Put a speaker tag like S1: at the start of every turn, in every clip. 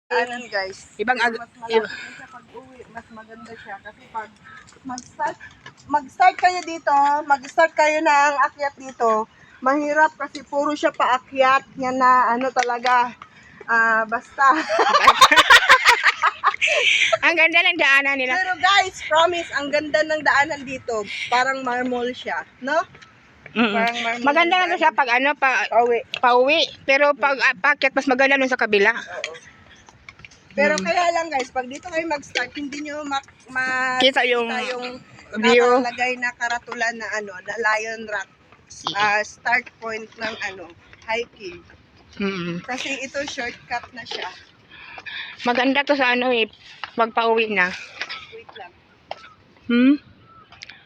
S1: Anan guys,
S2: Ibang
S1: mas malapit na siya pag uwi, mas maganda siya kasi pag mag-start kayo dito, mag-start kayo ng akyat dito, mahirap kasi puro siya paakyat, yan na ano talaga, basta.
S2: Ang ganda ng daanan nila.
S1: Pero guys, promise, ang ganda ng daanan dito, parang marmol siya, no? Parang marmol.
S2: Maganda na siya pag ano, pauwi. Pero pag packet, mas maganda nun sa kabila.
S1: Oo. Pero kaya lang guys, pag dito kayo mag-start, hindi nyo
S2: Kita yung view.
S1: nakalagay na karatulan na ano, na Lion Rock. Start point ng ano, hiking. Kasi ito shortcut na siya.
S2: Maganda to sa ano eh, pag pauwi na.
S1: Wait lang.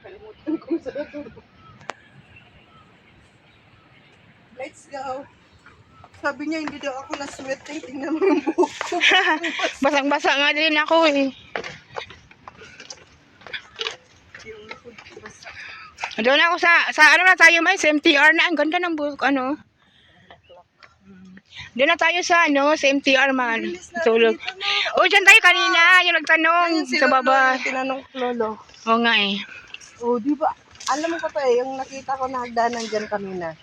S1: Kalimutan ko sa dulo. Let's go. Sabi niya, hindi daw ako na-sweating. Tingnan mo yung buhok ko.
S2: Basang-basa nga din ako eh.
S1: Yung likod ko basa.
S2: Doon ako sa ano na tayo may, sa MTR na. Ang ganda ng buhok, ano. Doon na tayo sa ano, sa MTR man. Tulog. Oh, dyan tayo kanina. Yung nagtanong sa baba.
S1: Tinanong ko, Lolo.
S2: Oo nga eh.
S1: Oh, di ba? Alam mo ko to eh, yung nakita ko na hagdanan dyan kanina.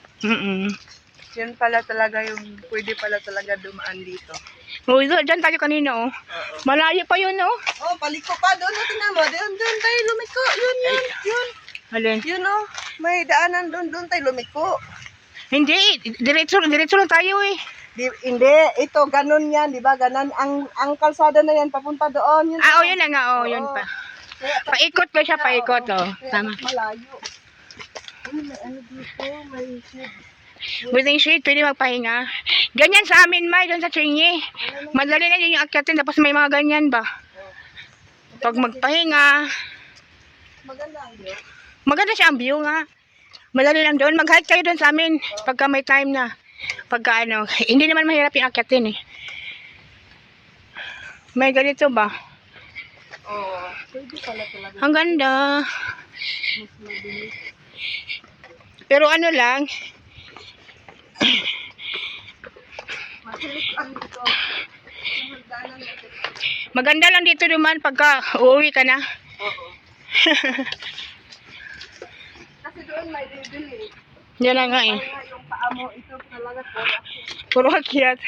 S1: Yan pala talaga yung, pwede pala talaga dumaan dito.
S2: Oh, dyan tayo kanina oh. Malayo pa yun oh.
S1: Oh, paliko pa doon. Tingnan mo, doon tayo lumiko. Yun.
S2: Alin?
S1: Yun oh, may daanan doon tayo lumiko.
S2: Hindi, diretso lang tayo eh.
S1: Hindi, ito, ganun yan, di ba? Ganun, ang kalsada na yan, papunta doon. Yun,
S2: oh, yun na nga, oh, yun pa. Paikot ko siya, paikot, oh. Tama.
S1: Malayo. May ano dito, may shade.
S2: Within shade, pwede magpahinga. Ganyan sa amin, May, doon sa Tringy. Madali na yun yung akyatin, tapos may mga ganyan ba? Pag magpahinga.
S1: Maganda ang view.
S2: Maganda siya ang view nga. Madali lang doon. Mag-hike kayo doon sa amin, pagka may time na. Pagka ano, hindi naman mahirap yung akyatin eh. May ganito ba?
S1: Oo, pwede pala talaga.
S2: Ang ganda.
S1: Mas mabilis.
S2: Pero ano lang, maganda lang dito naman pagka uuwi ka na.
S1: Oo. Kasi doon may bibili.
S2: Yan na nga eh.
S1: Kaya yung paa mo, ito talaga
S2: Puro akyat.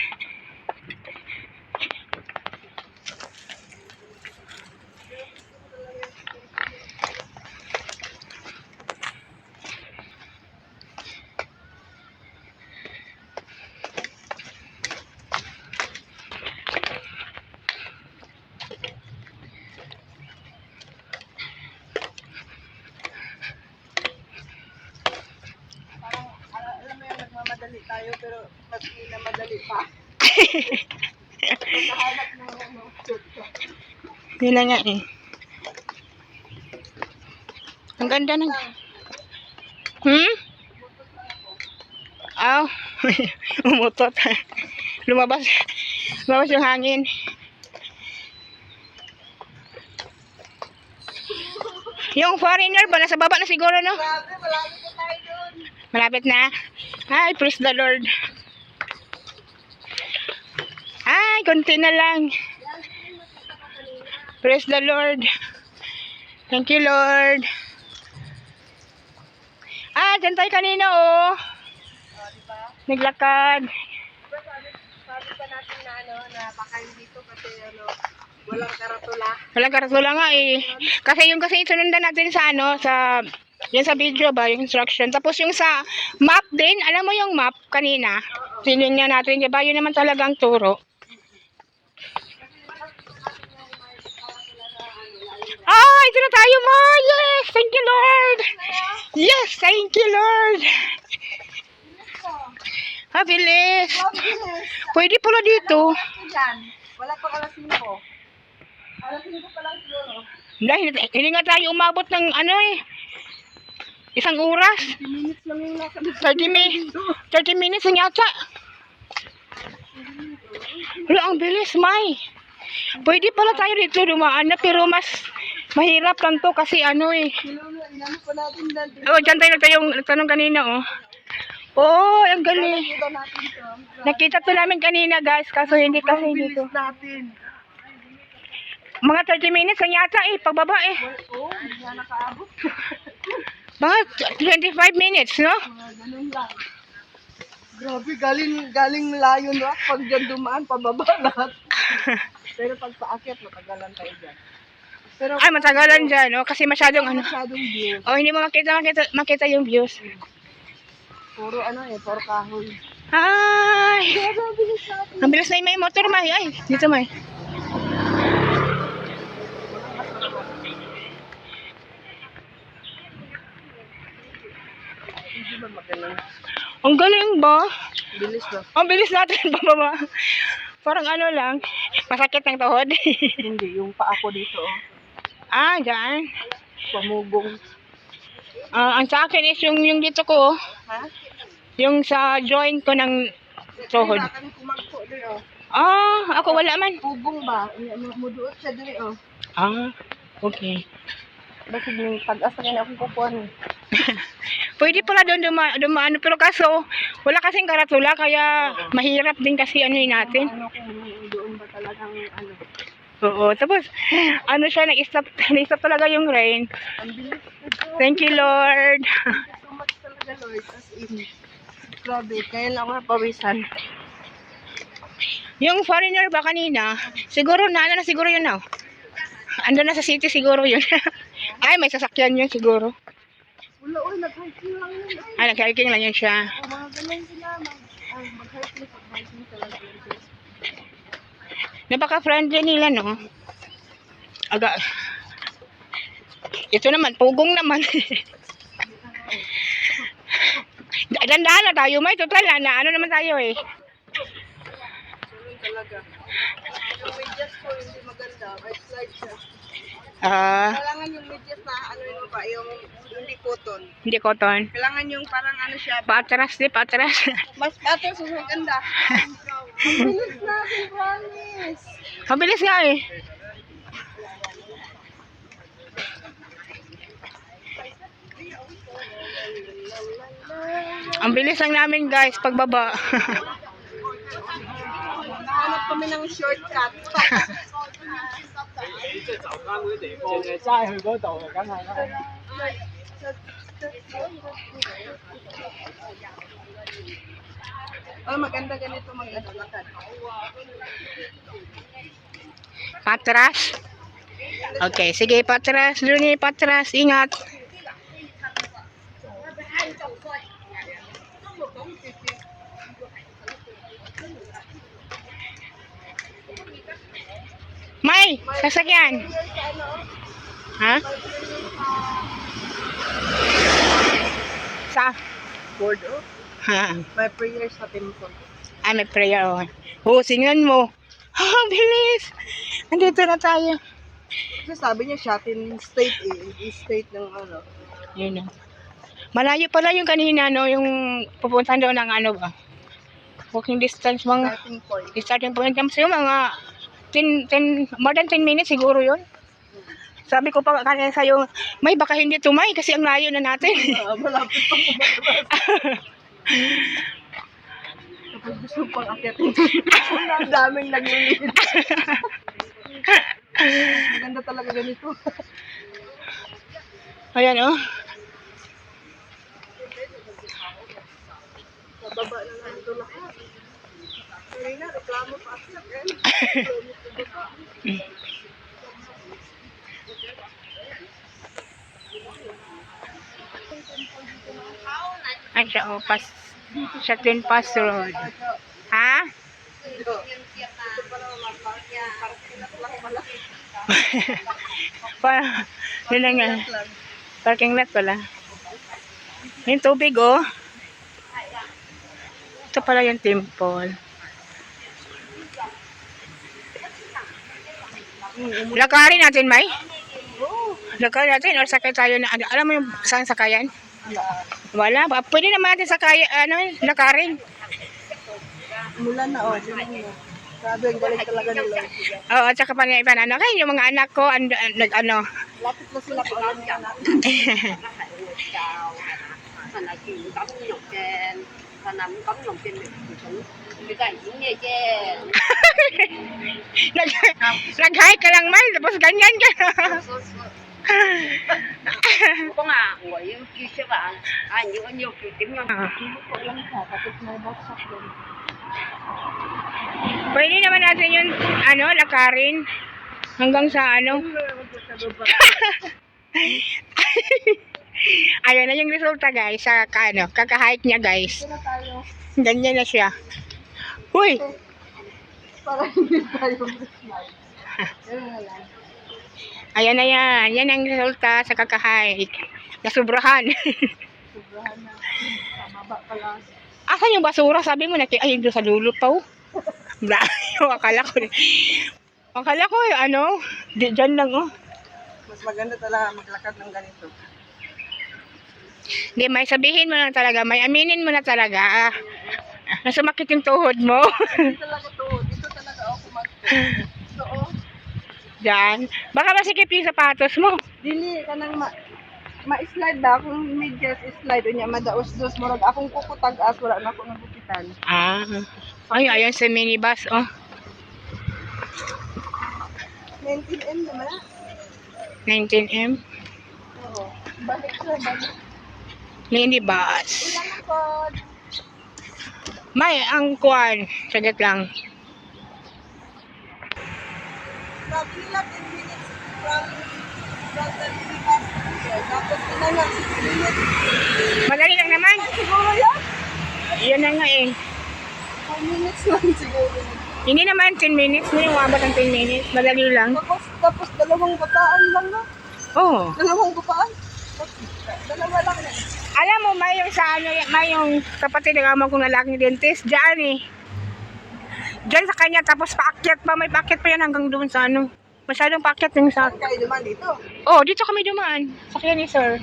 S1: Madali tayo pero mas na madali pa. Nakahanap ng ano.
S2: Yun na nga eh. Ang ganda ng... Aw. Umutot. Lumabas yung hangin. Yung foreigner ba? Nasa baba na siguro, no?
S1: Grabe, malapit na tayo doon.
S2: Malapit na. Ay, praise the Lord. Ay, konti na lang. Praise the Lord. Thank you, Lord. Dyan tayo kanina, oh.
S1: Diba?
S2: Naglakad.
S1: Sabi pa natin na ano, na baka dito kasi ano, walang karatula.
S2: Walang karatula nga eh. Kasi yung sinundan natin sa ano, sa... Yan sa video ba, yung instruction. Tapos yung sa map din, alam mo yung map kanina? Sinundan natin, diba? Yun naman talagang turo. Ito na tayo mo! Yes! Thank you, Lord! Yes! Thank you, Lord! Bilis! Pwede pala dito.
S1: Wala pang alas 5. Alas 5 pa lang siguro.
S2: Hindi nga tayo umabot ng ano eh. Isang oras.
S1: 30 minutes lang yung lakad.
S2: 30 minutes ang yata. Wala, ang bilis, May. Pwede pala tayo dito dumaan na, pero mas mahirap lang to kasi ano eh.
S1: Inano pa natin dyan.
S2: Oh, dyan tayo nagtanong kanina oh. Oh, ang galing.
S1: Nakita natin ito.
S2: Nakita to namin kanina guys, kaso hindi kasi dito.
S1: Bilis natin.
S2: Mga 30 minutes lang yata pagbaba
S1: Oo, hindi na nakaabot.
S2: Mga 25 minutes, no?
S1: Mga ganun lang. Grabe, galing Lion Rock. Pag dyan dumaan, pababa lahat. Pero pag paakyat, matagalan tayo dyan. Pero
S2: Ay, matagalan dyan, no? Kasi masyadong ano.
S1: masyadong view.
S2: Oh, hindi mo makita yung views.
S1: Puro puro kahoy.
S2: Ay!
S1: Grabe, ang bilis natin.
S2: Ang bilis na may motor, May. Ay, dito, May.
S1: Hindi ba magaling?
S2: Ang galing ba?
S1: Bilis ba?
S2: Ang bilis natin bababa. Parang ano lang, masakit ng tuhod.
S1: Hindi, yung paa ko dito.
S2: Ah, dyan.
S1: Pamugong.
S2: Ang sa akin is yung dito ko,
S1: Ha?
S2: yung sa joint ko ng tuhod.
S1: Kaya kami kumagpo din,
S2: Ako wala man.
S1: Pugong ba? Muduot siya din,
S2: Okay.
S1: Basta yung pag-asa na akong kukuhan.
S2: Pwede pala doon dumaan, pero kaso, wala kasing karatula, kaya mahirap din kasi ano yun natin.
S1: Ano kung doon ba talagang ano?
S2: Oo, tapos, ano siya, nag-stop talaga yung rain.
S1: Ang bilis.
S2: Thank you, Lord.
S1: Thank you so much talaga, Lord. As in, grabe, kaya lang ako napawisan.
S2: Yung foreigner ba kanina, siguro na siguro yun na. Ando na sa city siguro yun. Ay, may sasakyan yun siguro.
S1: Wala, nag-hiking lang yun.
S2: Ay, nag-hiking lang yun siya.
S1: Mga ganun sila, mag-hiking, pag-hiking talaga yun.
S2: Napaka-friendly nila, no? Aga. Ito naman, pugong naman. Dandahan na tayo, May. Total, ano naman tayo,
S1: Ganun talaga. Yung medyas ko, hindi maganda. Ay, slide siya. Kailangan yung medyas na, yung hindi cotton.
S2: Hindi cotton.
S1: Kailangan yung parang siya.
S2: Patras, patras.
S1: Mas patos, mas maganda. Ang bilis natin, promise.
S2: Mabilis nga Ang bilis lang namin guys, pagbaba.
S1: Nahanap kami ng shortcut. Maganda ganito mag-lakad.
S2: Patras. Okay, sige, patras. Luni, patras. Ingat. May, sasakyan. Ha? Sa?
S1: Board,
S2: Ha?
S1: May prayers sa temple.
S2: Ay, may prayer. Singan mo. Bilis. Andito na tayo.
S1: Kasi sabi niya, Shatin State state ng
S2: Yun. Malayo pala yung kanina, no? Yung pupuntahan daw ng ba? Walking distance, mga
S1: starting point.
S2: starting point. Kasi yung mga more than 10 minutes siguro yun. Sabi ko pa kanina sa'yo, May, baka hindi tumay kasi ang layo na natin.
S1: Malapit pang umatras. Tapos gusto pang akyatin. Ang daming naglilid. Maganda talaga ganito.
S2: Ayan,
S1: Sa baba na lang ito lahat. Sorry na, reklamo pa akyat.
S2: Ay, siya, siya Twin Pass Road. Ha?
S1: Ito pala parking lot pala.
S2: Yun lang yan. Parking lot pala. Yung tubig, Ito pala yung temple. Lakarin natin, May? Lakarin natin or sakay tayo na. Alam mo yung saan sakayan? Wala ba? Pwede naman natin sakay, lakarin.
S1: Mula na, Grabe, ang galing talaga nila.
S2: Oo, at saka pa niya iba kayo yung mga anak ko,
S1: Lapit na sila pa ulan na. namin kami yung
S2: Nag-hi ka lang man, tapos ganyan ka na. Pwede naman natin yung lakarin hanggang sa Ayan na yung resulta guys sa kaka-hike niya guys. Ganyan na siya. Uy!
S1: Para hindi tayo slide.
S2: Ayan na yan. Yan ang resulta sa kaka-hike. Nasubrahan.
S1: Sobrahan na. Pababa pala.
S2: Asan yung basura? Sabi mo na ay doon sa dulo pa oh. Akala ko dyan lang oh.
S1: Mas maganda talaga maglakad ng ganito.
S2: Hindi, may sabihin mo na talaga, may aminin mo na talaga. Na sumakit yung tuhod mo.
S1: Dito talaga to. Dito talaga ako kumagto. So,
S2: Diyan. Baka masikip yung sapatos mo.
S1: dili ka nang ma-slide ba akong medyas slide unya madaos-dos murag akong kukutag-as wala na ako nagupitan.
S2: Ayun sa minibus oh.
S1: 19M naman na.
S2: 19M.
S1: Oo. Balik.
S2: Minibus.
S1: Ulan na po.
S2: May ang kuwan. Saglit lang.
S1: Sabi nila 10 minutes from the bus. Tapos ina na 6 minutes.
S2: Madali lang naman.
S1: Siguro yan?
S2: Yun na nga eh.
S1: 4 minutes lang siguro.
S2: Hindi naman 10 minutes. Hindi umabot ng 10 minutes. Madali lang.
S1: Tapos dalawang bataan lang na.
S2: Oh.
S1: Dalawang bataan. Dalawa lang na.
S2: Alam mo, may yung may yung kapatid ng amo kong lalaking dentist. Diyan eh. Diyan sa kanya. Tapos paakyat pa. May paakyat pa yan hanggang doon sa Masyadong paakyat yung sa...
S1: Saan kayo naman dito?
S2: Oh, dito kami dumaan. Sakyan ni sir.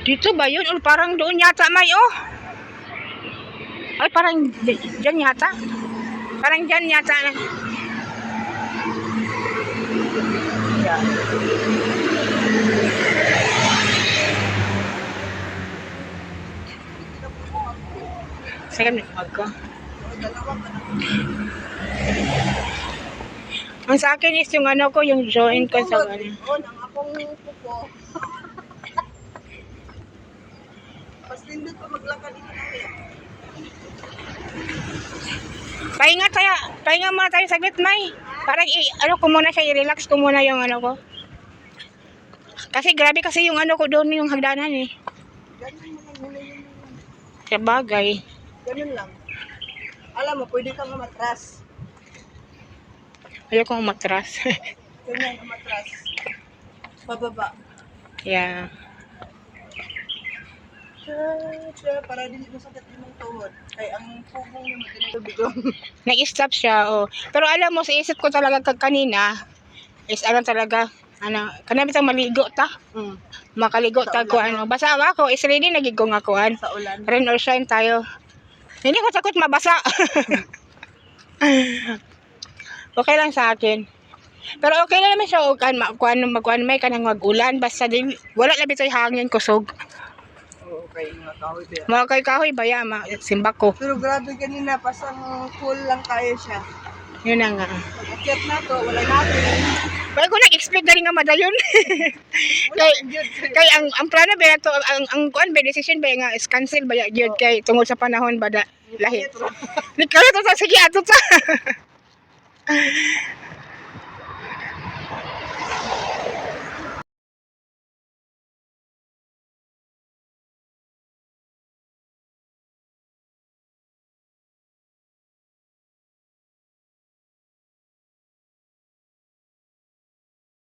S2: Dito ba yun? O parang doon yata may Ay, parang dyan yata. Parang dyan yata.
S1: Yeah.
S2: Sige, mag ko. Ang sa akin is yung yung joint ko sa
S1: Oo, nang akong pupo. Mas pindot pa maglakad dito namin.
S2: Pahinga muna tayo saglit, May. Parang ko muna siya, i-relax ko muna yung ko. Kasi grabe kasi yung ko doon, yung hagdanan eh.
S1: Ganun mo lang.
S2: Sa bagay.
S1: Ganun lang. Alam mo, pwede kang matras.
S2: Ayoko matras.
S1: Ganyan, matras. Pababa.
S2: Yeah.
S1: Para din masakit yung tuhod. Kaya ang pugong naman ganito bigong.
S2: Nag-stop siya, oh. Pero alam mo, sa isip ko talaga kanina, is talaga, kanina bitang maligo ta. Makaligo ta ko, basa ako, is ready nagigong akuan.
S1: Sa ulan.
S2: Rain or shine tayo. Hindi ko takot mabasa. Okay lang sa akin. Pero okay lang naman siya, magkuhan may kanang mag-ulan, basta din, wala labit ay hangin, kusog.
S1: Okay, mga kahoy ba?
S2: Mga kahoy ba yan, simbak ko.
S1: Pero grabe kanina, pasang full lang kaya siya.
S2: Yun na nga.
S1: Pag-akyat na to, wala natin.
S2: Pero ko nag-expect na rin nga madayon. kay ang plano ba to, ang kuan ba decision ba nga is cancel ba yun kay tungod sa panahon ba lahi. Nikalat to sige ato ta.